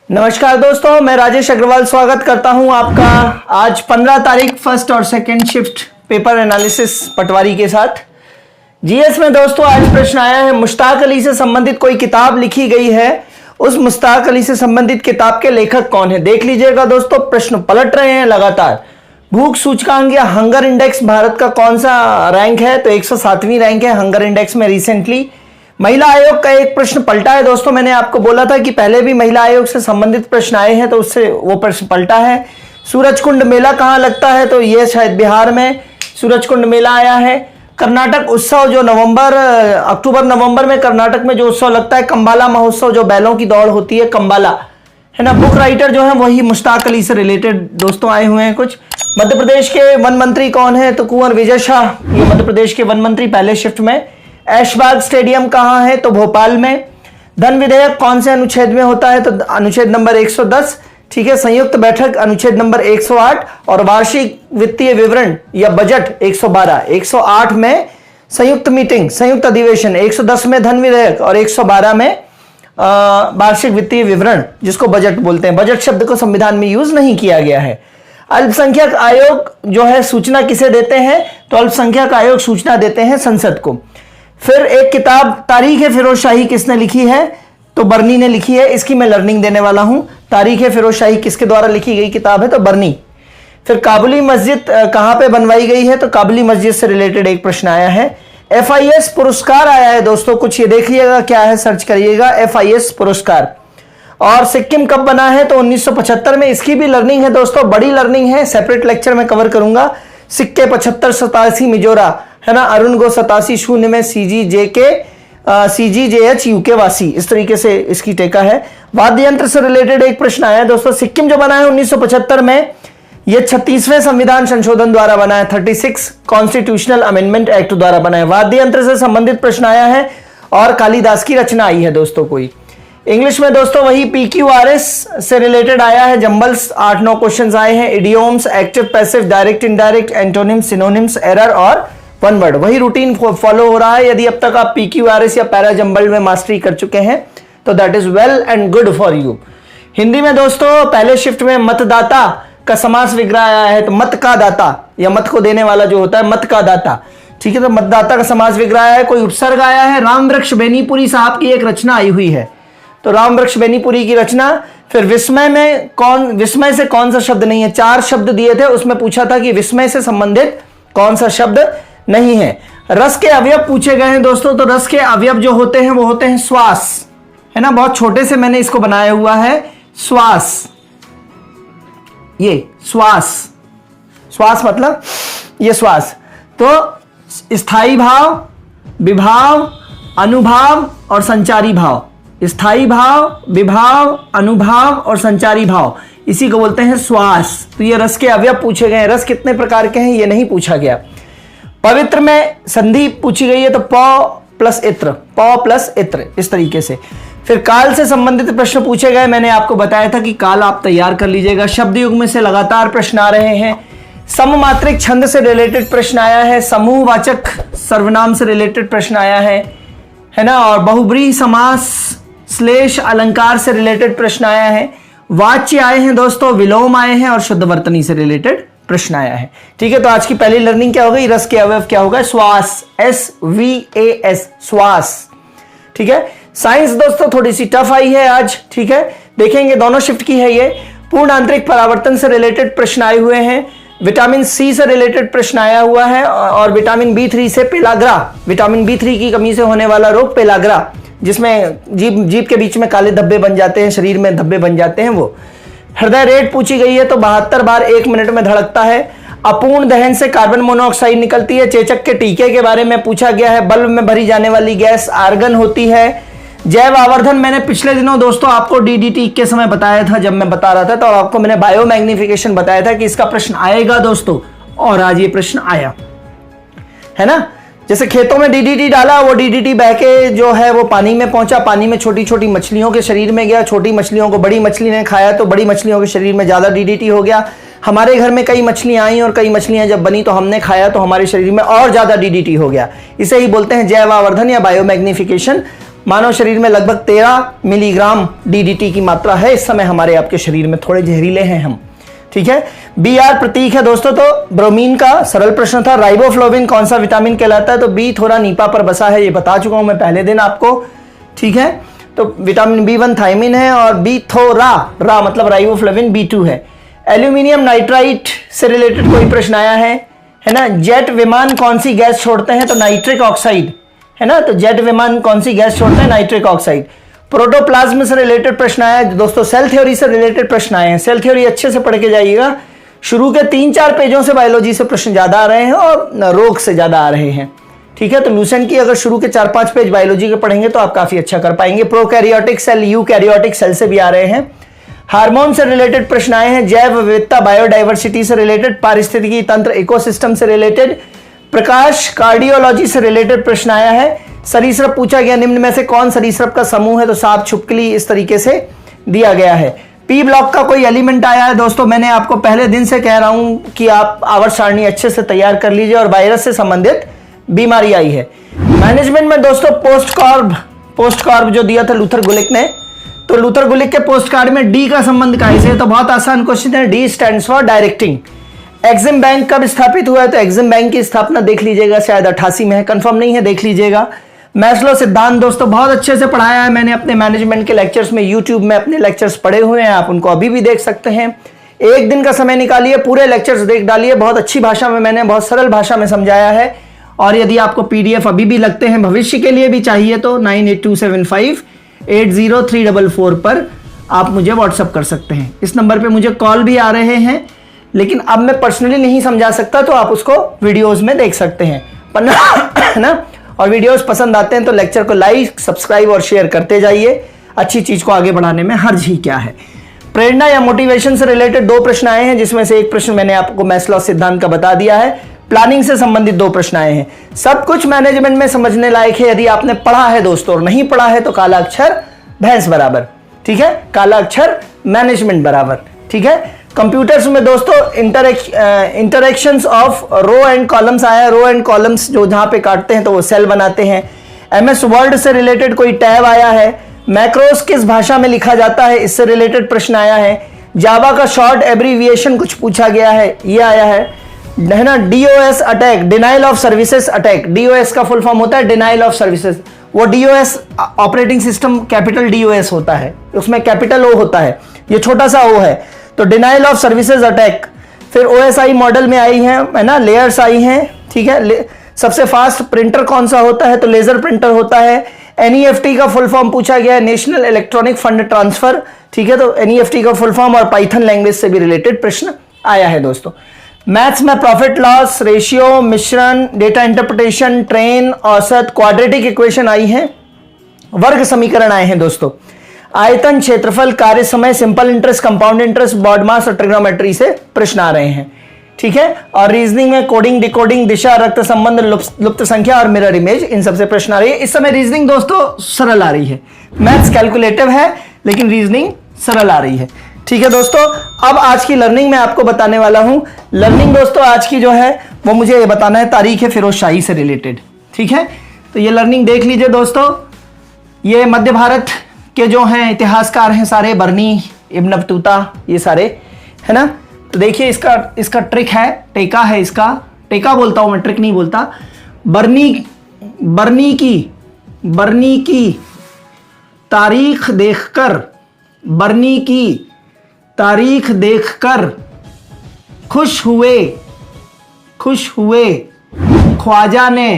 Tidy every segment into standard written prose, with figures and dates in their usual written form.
नमस्कार दोस्तों, मैं राजेश अग्रवाल स्वागत करता हूं आपका आज 15 तारीख फर्स्ट और सेकंड शिफ्ट पेपर एनालिसिस पटवारी के साथ। जीएस में दोस्तों आज प्रश्न आया है, मुश्ताक अली से संबंधित कोई किताब लिखी गई है, उस मुश्ताक अली से संबंधित किताब के लेखक कौन है। देख लीजिएगा दोस्तों, प्रश्न पलट रहे हैं लगातार। भूख सूचकांक या हंगर इंडेक्स भारत का कौन सा रैंक है, तो 107वीं रैंक है हंगर इंडेक्स में रिसेंटली। महिला आयोग का एक प्रश्न पलटा है दोस्तों, मैंने आपको बोला था कि पहले भी महिला आयोग से संबंधित प्रश्न आए हैं तो उससे वो प्रश्न पलटा है। सूरजकुंड मेला कहाँ लगता है, तो ये शायद बिहार में सूरजकुंड मेला आया है। कर्नाटक उत्सव जो अक्टूबर नवंबर में कर्नाटक में जो उत्सव लगता है, कंबाला महोत्सव, जो बैलों की दौड़ होती है, कंबाला है ना। बुक राइटर जो है वही मुश्ताक अली से रिलेटेड दोस्तों आए हुए हैं कुछ। मध्य प्रदेश के वन मंत्री कौन है, तो कुंवर विजय शाह, ये मध्य प्रदेश के वन मंत्री पहले शिफ्ट में। ऐशबाग स्टेडियम कहां है, तो भोपाल में। धन विधेयक कौन से अनुच्छेद में होता है, तो अनुच्छेद नंबर 110, ठीक है। संयुक्त बैठक अनुच्छेद नंबर 108 और वार्षिक वित्तीय विवरण या बजट 112। 108 में संयुक्त मीटिंग, संयुक्त अधिवेशन, 110 में धन विधेयक और 112 में वार्षिक वित्तीय विवरण, जिसको बजट बोलते हैं। बजट शब्द को संविधान में यूज नहीं किया गया है। अल्पसंख्यक आयोग जो है सूचना किसे देते हैं, तो अल्पसंख्यक आयोग सूचना देते हैं संसद को। फिर एक किताब तारीख फिरोजशाही किसने लिखी है, तो बर्नी ने लिखी है। इसकी मैं लर्निंग देने वाला हूं। तारीख फिरोजशाही किसके द्वारा लिखी गई किताब है, तो बर्नी। फिर काबुली मस्जिद कहां पे बनवाई गई है, तो काबुली मस्जिद से रिलेटेड एक प्रश्न आया है। FIS पुरस्कार आया है दोस्तों, कुछ ये देखिएगा क्या है, सर्च करिएगा FIS पुरस्कार। और सिक्किम कब बना है, तो 1975 में। इसकी भी लर्निंग है दोस्तों, बड़ी लर्निंग है, सेपरेट लेक्चर में कवर करूंगा। सिक्के 75 87 मिजोरा है ना, अरुण गो 87 शून्य में CGJH यूके वासी, इस तरीके से इसकी टेका है। वाद्य यंत्र से रिलेटेड एक प्रश्न आया है दोस्तों। सिक्किम जो बना है 1975 में, यह 36वें संविधान संशोधन द्वारा बना है, 36 कॉन्स्टिट्यूशनल अमेंडमेंट एक्ट द्वारा बना है। वाद्य यंत्र से संबंधित प्रश्न आया है और कालिदास की रचना आई है दोस्तों कोई। इंग्लिश में दोस्तों वही PQRS से रिलेटेड आया है, जंबल्स 8-9 क्वेश्चंस आए हैं। Idioms, active passive, direct indirect, antonyms, synonyms, error और वन वर्ड, वही रूटीन फॉलो हो रहा है। यदि अब तक आप PQRS या पैरा जंबल में मास्टरी कर चुके हैं तो that is well and good for you. Hindi में दोस्तों पहले शिफ्ट में मतदाता का समास विग्रह आया है, तो मत का दाता या मत को देने वाला जो होता है, मत का दाता, ठीक है। तो मतदाता का समास विग्रह आया है। कोई उपसर्ग आया है, रामवृक्ष बेनीपुरी साहब की एक रचना आई हुई है, तो रामवृक्ष बेनीपुरी की रचना। फिर विस्मय में विस्मय से कौन सा शब्द नहीं है, 4 शब्द दिए थे, उसमें पूछा था कि विस्मय से संबंधित कौन सा शब्द नहीं है। रस के अवयव पूछे गए हैं दोस्तों, तो रस के अवयव जो होते हैं वो होते हैं श्वास, है ना। बहुत छोटे से मैंने इसको बनाया हुआ है, श्वास, ये श्वास, श्वास मतलब ये श्वास। तो स्थायी भाव, विभाव, अनुभाव और संचारी भाव, स्थायी भाव, विभाव, अनुभाव और संचारी भाव, इसी को बोलते हैं श्वास। तो ये रस के अवयव पूछे गए हैं। रस कितने प्रकार के हैं ये नहीं पूछा गया। पवित्र में संधि पूछी गई है, तो प प्लस इत्र, प प्लस इत्र, इस तरीके से। फिर काल से संबंधित प्रश्न पूछे गए, मैंने आपको बताया था कि काल आप तैयार कर लीजिएगा। शब्द युग में से लगातार प्रश्न आ रहे हैं। सममात्रिक छंद से रिलेटेड प्रश्न आया है, समूहवाचक सर्वनाम से रिलेटेड प्रश्न आया है ना। और बहुब्रीहि समास श्लेष अलंकार से रिलेटेड प्रश्न आया है। वाच्य आए हैं दोस्तों, विलोम आए हैं और शुद्धवर्तनी से रिलेटेड प्रश्न आया है, ठीक है। तो आज की पहली लर्निंग क्या हो गई, रस के अवयव क्या होगा, श्वास, SVAS, श्वास, ठीक है। साइंस दोस्तों थोड़ी सी टफ आई है आज, ठीक है, देखेंगे, दोनों शिफ्ट की है ये। पूर्ण आंतरिक परावर्तन से रिलेटेड प्रश्न आए हुए हैं। विटामिन C से रिलेटेड प्रश्न आया हुआ है और विटामिन B3 से पेलाग्रा, विटामिन B3 की कमी से होने वाला रोग पेलाग्रा, जिसमें जीभ के बीच में काले धब्बे बन जाते हैं, शरीर में धब्बे बन जाते हैं वो। हृदय रेट पूछी गई है, तो 72 बार 1 मिनट में धड़कता है। अपूर्ण दहन से कार्बन मोनोऑक्साइड निकलती है। चेचक के टीके के बारे में पूछा गया है। बल्ब में भरी जाने वाली गैस आर्गन होती है। जैव आवर्धन मैंने पिछले दिनों दोस्तों आपको DDT के समय बताया था, जब मैं बता रहा था तो आपको मैंने बायो मैग्निफिकेशन बताया था कि इसका प्रश्न आएगा दोस्तों, और आज ये प्रश्न आया है ना। जैसे खेतों में DDT डाला, वो DDT बह के जो है वो पानी में पहुंचा, पानी में छोटी छोटी मछलियों के शरीर में गया, छोटी मछलियों को बड़ी मछली ने खाया तो बड़ी मछलियों के शरीर में ज्यादा DDT हो गया। हमारे घर में कई मछलियां आई और कई मछलियां जब बनी तो हमने खाया तो हमारे शरीर में और ज्यादा DDT हो गया। इसे ही बोलते हैं जैव आवर्धन या बायोमैग्निफिकेशन। मानव शरीर में लगभग 13 मिलीग्राम DDT की मात्रा है इस समय हमारे आपके शरीर में, थोड़े जहरीले हैं हम, ठीक है। BR प्रतीक है दोस्तों, तो ब्रोमीन का सरल प्रश्न था। राइबोफ्लोविन कौन सा विटामिन कहलाता है, तो बी थोड़ा नीपा पर बसा है, ये बता चुका हूं मैं पहले दिन आपको, ठीक है। तो विटामिन B1 थायमिन है और बी थोरा, रा मतलब राइबोफ्लोविन B2 है। एल्यूमिनियम नाइट्राइट से रिलेटेड कोई प्रश्न आया है ना। जेट विमान कौन सी गैस छोड़ते हैं, तो नाइट्रिक ऑक्साइड, है ना। तो जेट विमान कौन सी गैस छोड़ते हैं, नाइट्रिक ऑक्साइड। प्रोटोप्लाज्म से रिलेटेड प्रश्न आया है दोस्तों, सेल थ्योरी से रिलेटेड प्रश्न आए हैं। सेल थ्योरी अच्छे से पढ़ के जाइएगा, शुरू के 3-4 पेजों से बायोलॉजी से प्रश्न ज्यादा आ रहे हैं और रोग से ज्यादा आ रहे हैं, ठीक है। तो लूसेंट की अगर शुरू के 4-5 पेज बायोलॉजी के पढ़ेंगे तो आप काफी अच्छा कर पाएंगे। प्रोकैरियोटिक सेल, यूकैरियोटिक सेल से भी आ रहे हैं। हार्मोन से रिलेटेड प्रश्न आए हैं, जैव विविधता बायोडाइवर्सिटी से रिलेटेड, पारिस्थितिकी तंत्र इकोसिस्टम से रिलेटेड, प्रकाश कार्डियोलॉजी से रिलेटेड प्रश्न आया है। सरीसृप पूछा गया, निम्न में से कौन सरीसृप का समूह है, तो सांप, छिपकली, इस तरीके से दिया गया है। पी ब्लॉक का कोई एलिमेंट आया है दोस्तों, मैंने आपको पहले दिन से कह रहा हूं कि आप आवर्त सारणी अच्छे से तैयार कर लीजिए, और वायरस से संबंधित बीमारी आई है। मैनेजमेंट में दोस्तों पोस्ट कॉर्ब जो दिया था लूथर गुलिक ने, तो लूथर गुलिक के पोस्ट कार्ड में डी का संबंध काहे से, तो बहुत आसान क्वेश्चन है, D stands for directing. Exim bank कब स्थापित हुआ है, तो एक्सिम बैंक की स्थापना देख लीजिएगा, शायद 88 में है, कंफर्म नहीं है, देख लीजिएगा। मैस्लो सिद्धांत दोस्तों बहुत अच्छे से पढ़ाया है मैंने अपने मैनेजमेंट के लेक्चर्स में, यूट्यूब में अपने लेक्चर्स पढ़े हुए हैं, आप उनको अभी भी देख सकते हैं। एक दिन का समय निकालिए, पूरे लेक्चर्स देख डालिए, बहुत अच्छी भाषा में मैंने, बहुत सरल भाषा में समझाया है। और यदि आपको PDF अभी भी लगते हैं, भविष्य के लिए भी चाहिए, तो 9827580344 पर आप मुझे व्हाट्सअप कर सकते हैं। इस नंबर पे मुझे कॉल भी आ रहे हैं, लेकिन अब मैं पर्सनली नहीं समझा सकता, तो आप उसको वीडियोस में देख सकते हैं, है ना। और वीडियोस पसंद आते हैं तो लेक्चर को लाइक, सब्सक्राइब और शेयर करते जाइए, अच्छी चीज को आगे बढ़ाने में हर्ज ही क्या है। प्रेरणा या मोटिवेशन से रिलेटेड 2 प्रश्न आए हैं, जिसमें से एक प्रश्न मैंने आपको मैस्लो सिद्धांत का बता दिया है। प्लानिंग से संबंधित 2 प्रश्न आए हैं। सब कुछ मैनेजमेंट में समझने लायक है, यदि आपने पढ़ा है दोस्तों, और नहीं पढ़ा है तो काला अक्षर भैंस बराबर, ठीक है, काला अक्षर मैनेजमेंट बराबर, ठीक है। कंप्यूटर्स में दोस्तों interactions of row and columns आया है, रो एंड कॉलम्स जो जहां पे काटते हैं तो वो सेल बनाते हैं। MS वर्ड से रिलेटेड कोई टैब आया है। मैक्रोस किस भाषा में लिखा जाता है, इससे रिलेटेड प्रश्न आया है। जावा का शॉर्ट एब्रीविएशन कुछ पूछा गया है, ये आया है ना। DOS attack, denial of services attack, DOS का फुल फॉर्म होता है डिनाइल ऑफ सर्विसेज। वो DOS operating system capital DOS होता है, उसमें कैपिटल O होता है, ये छोटा सा O है, तो डिनाइल ऑफ सर्विसेज अटैक। फिर OSI मॉडल में आई है ना, लेयर्स आई हैं, ठीक है। सबसे फास्ट प्रिंटर कौन सा होता है, तो लेजर प्रिंटर होता है। NEFT का फुल फॉर्म पूछा गया है, नेशनल इलेक्ट्रॉनिक फंड ट्रांसफर, ठीक है। तो NEFT का फुल फॉर्म और पाइथन लैंग्वेज से भी रिलेटेड प्रश्न आया है दोस्तों। मैथ्स में प्रॉफिट लॉस रेशियो, मिश्रण, डेटा इंटरप्रिटेशन, ट्रेन, औसत, क्वाड्रेटिक इक्वेशन आई है। वर्ग समीकरण आए हैं दोस्तों। आयतन, क्षेत्रफल, कार्य समय, simple interest, compound interest, BODMAS और ट्रिग्नोमेट्री से प्रश्न आ रहे हैं, ठीक है। और रीजनिंग में कोडिंग, डिकोडिंग, दिशा, रक्त संबंध, लुप्त संख्या और मिरर इमेज, इन सबसे प्रश्न आ रही है। इस समय रीजनिंग दोस्तों सरल आ रही है, मैथ्स कैलकुलेटिव है लेकिन रीजनिंग सरल आ रही है, ठीक है दोस्तों। अब आज की लर्निंग मैं आपको बताने वाला हूं। लर्निंग दोस्तों आज की जो है वो मुझे ये बताना है, तारीख है फिरोज शाही से रिलेटेड, ठीक है। तो ये लर्निंग देख लीजिए दोस्तों। ये मध्य भारत के जो हैं इतिहासकार हैं सारे, बर्नी, इब्न बतूता, ये सारे, है ना। तो देखिए इसका ट्रिक है, टेका है इसका, टेका बोलता हूं मैं, ट्रिक नहीं बोलता। बर्नी की तारीख देखकर, बर्नी की तारीख देखकर खुश हुए ख्वाजा ने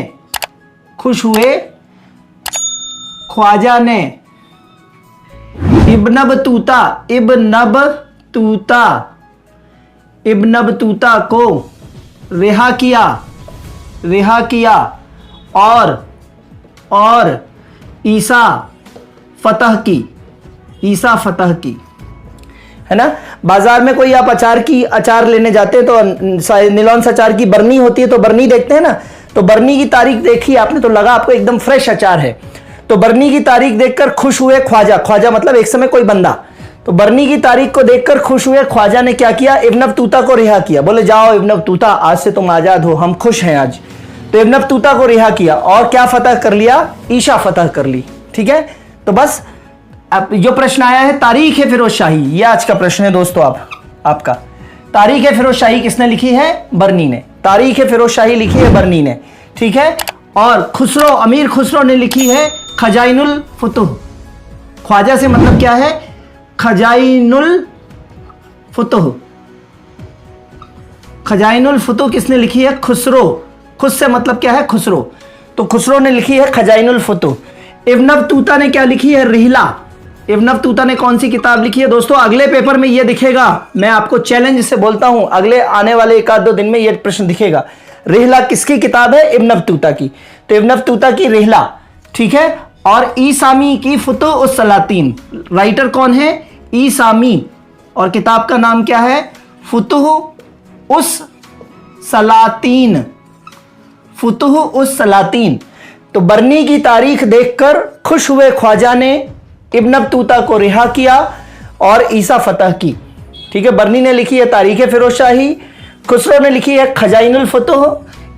इब्न बतूता को रिहा किया और ईसा फतह की, है ना। बाजार में कोई आप अचार लेने जाते हैं तो नीलॉन अचार की बरनी होती है, तो बरनी देखते हैं ना, तो बरनी की तारीख देखी आपने तो लगा आपको एकदम फ्रेश अचार है, तो बरनी की तारीख देखकर खुश हुए ख्वाजा मतलब एक समय कोई बंदा, तो बरनी की तारीख को देखकर खुश हुए ख्वाजा ने क्या किया, इब्न बतूता को रिहा किया। बोले जाओ इब्न बतूता, आज से तुम आजाद हो, हम खुश हैं आज। तो इब्न बतूता को रिहा किया और क्या फतह कर लिया, ईशा फतह कर ली, ठीक है, तो बस अब जो प्रश्न आया है तारीख है फिरोज शाही, ये आज का प्रश्न है दोस्तों। आपका तारीख है फिरोज शाही किसने लिखी है? बर्नी ने। तारीख है फिरोज शाही लिखी है बर्नी ने, ठीक है। और खुसरो, अमीर खुसरो ने लिखी है खजाइनुल फुतुह। ख्वाजा से मतलब क्या है? खजाइनुल फुतुह। खजाइनुल फुतुह किसने लिखी है? खुसरो। खुस से मतलब क्या है? खुसरो। तो खुसरो ने लिखी है खजाइनुल फुतुह। इब्न बतूता ने क्या लिखी है? रिहला। इब्न बतूता ने कौन सी किताब लिखी है दोस्तों? अगले पेपर में ये दिखेगा, मैं आपको चैलेंज से बोलता हूं, अगले आने वाले 1-2 दिन में ये प्रश्न दिखेगा। रिहला किसकी किताब है? इब्न बतूता की। तो इब्न बतूता की रिहला, ठीक है। और ईसामी की फुतुह उस सलातीन, राइटर कौन है? ईसामी। और किताब का नाम क्या है? फुतुह उस सलातीन। फुतुह उस सलातीन। तो बर्नी की तारीख देखकर खुश हुए ख्वाजा ने इब्न बतूता को रिहा किया और ईसा फतह की, ठीक है। बर्नी ने लिखी है तारीख फिरोज शाही, खुसरो ने लिखी है खजाइनुल फुतुह,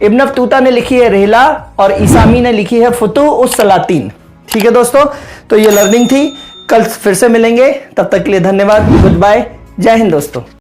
इब्न बतूता ने लिखी है रिहला और ईसामी ने लिखी है फुतुह उस सलातीन, ठीक है दोस्तों। तो ये लर्निंग थी, कल फिर से मिलेंगे, तब तक के लिए धन्यवाद, गुड बाय, जय हिंद दोस्तों।